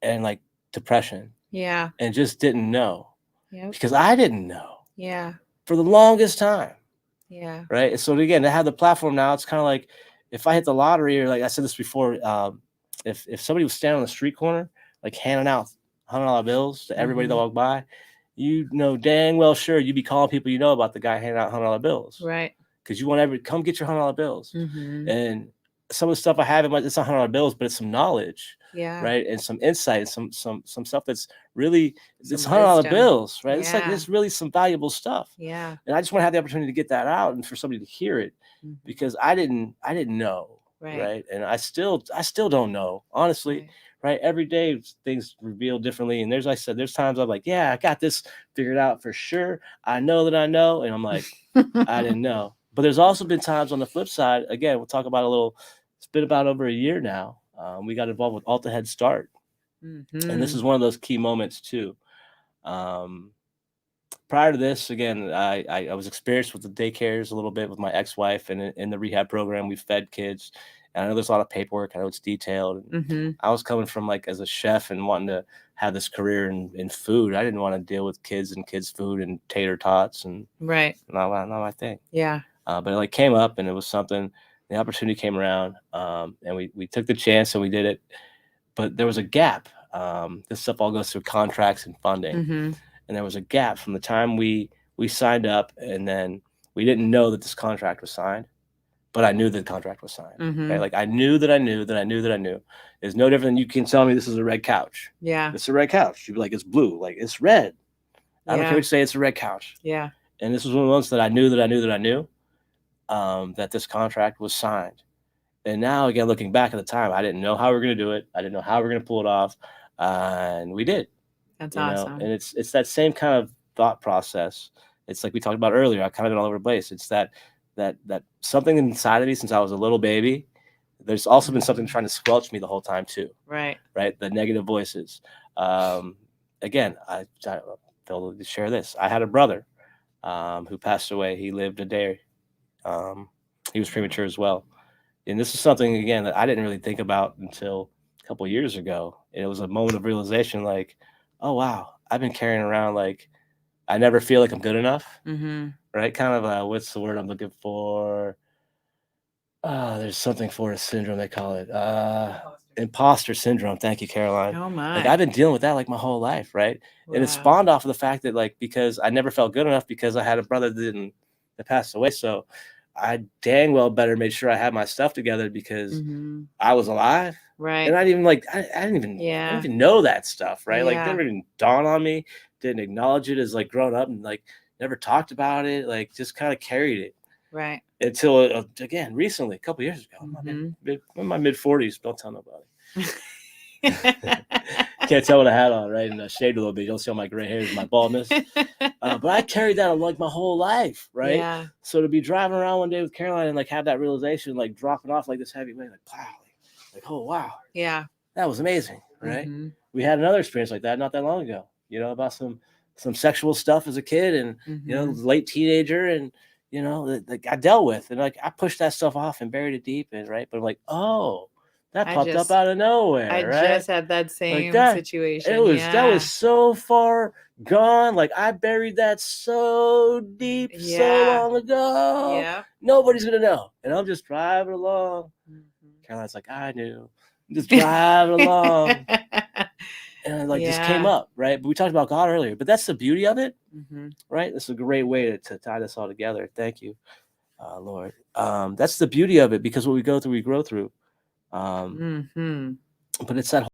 and like depression Yeah. and just didn't know Yep. because I didn't know Yeah. for the longest time. Yeah. Right. And so again, to have the platform now, it's kind of like if I hit the lottery, or like I said this before, if somebody was standing on the street corner, like handing out $100 bills to everybody that Mhm. walked by, dang well sure you'd be calling people about the guy handing out $100 bills Right. because you want everybody come get your $100 bills. Mhm. And some of the stuff I have, it's not $100 bills, but it's some knowledge, Yeah. right, and some insight, and some stuff that's really it's Some $100 wisdom. bills, right? It's like Yeah. it's really some valuable stuff. Yeah. And I just want to have the opportunity to get that out and for somebody to hear it Mhm. because I didn't know, Right. right? And I still don't know, honestly, Right. right? Every day things reveal differently. And there's, like I said, there's times I'm like, yeah, I got this figured out for sure. I know that I know. And I'm like, I didn't know. But there's also been times on the flip side, again, we'll talk about a little, it's been about over a year now. We got involved with Alta Head Start. And this is Mhm. one of those key moments too. Um, Prior to this, again, I was experienced with the daycares a little bit with my ex-wife, and in the rehab program, we fed kids. And I know there's a lot of paperwork. I know it's detailed. And Mhm. I was coming from like as a chef and wanting to have this career in food. I didn't want to deal with kids and kids' food and tater tots and Right. not my thing. Yeah. But it like came up, and it was something. The opportunity came around, and we took the chance and we did it. But there was a gap. This stuff all goes through contracts and funding, Mhm. and there was a gap from the time we signed up, and then we didn't know that this contract was signed, but I knew that the contract was signed. Right? Mhm. Like I knew that I knew that I knew that I knew. It's no different than you can tell me this is a red couch. Yeah. It's a red couch. You'd be like, it's blue. Like it's red. I don't care Yeah. what you say. It's a red couch. Yeah. And this was one of the ones that I knew that I knew that I knew that this contract was signed. And now, again, looking back at the time, I didn't know how we were going to do it. I didn't know how we were going to pull it off, and we did. That's And awesome. it's that same kind of thought process. It's like we talked about earlier. I kind of been all over the place. It's that something inside of me since I was a little baby. There's also been something trying to squelch me the whole time too. Right. Right, the negative voices. Again, I feel to share this. I had a brother who passed away. He lived a day. He was premature as well. And this is something again that I didn't really think about until a couple of years ago. And it was a moment of realization, like, oh wow, I've been carrying around like I never feel like I'm good enough. Mhm. Right? Kind of what's the word I'm looking for? There's something for a syndrome they call it. Imposter syndrome. Thank you, Caroline. Oh Like my. I've been dealing with that like my whole life, right? And it Wow. spawned off of the fact that like because I never felt good enough because I had a brother that passed away. So I dang well better made sure I had my stuff together because Mhm. I was alive. Right. And I didn't even like I didn't Yeah. even know that stuff, right? Like Yeah. never even dawned on me, didn't acknowledge it as like growing up and like never talked about it, like just kind of carried it Right. until again recently, a couple years ago. Mhm. I'm in my mid 40s. Don't tell nobody. Can't tell what I had on, right? And I shaved a little bit. You don't see all my gray hairs, my baldness. But I carried that like my whole life, right? Yeah. So to be driving around one day with Caroline and like have that realization, like dropping off like this heavy weight, like wow, like oh wow, Yeah. that was amazing, right? Mhm. We had another experience like that not that long ago. About some sexual stuff as a kid and Mhm. late teenager and you know, that I dealt with, and like I pushed that stuff off and buried it deep in, right? But I'm like, oh, that I popped up just out of I nowhere, right? just had that Like same that, it situation. was that was Yeah. so far gone. Like I buried that so deep, so Yeah. long ago. Yeah. Nobody's gonna know. And I'm just driving along. Caroline's like, I knew. I'm just driving along. And like just came Yeah. up, right? But we talked about God earlier. But that's the beauty of it, Mhm. right? This is a great way to tie this all together. Thank you, Lord. That's the beauty of it, because what we go through, we grow through. Mhm. But it's that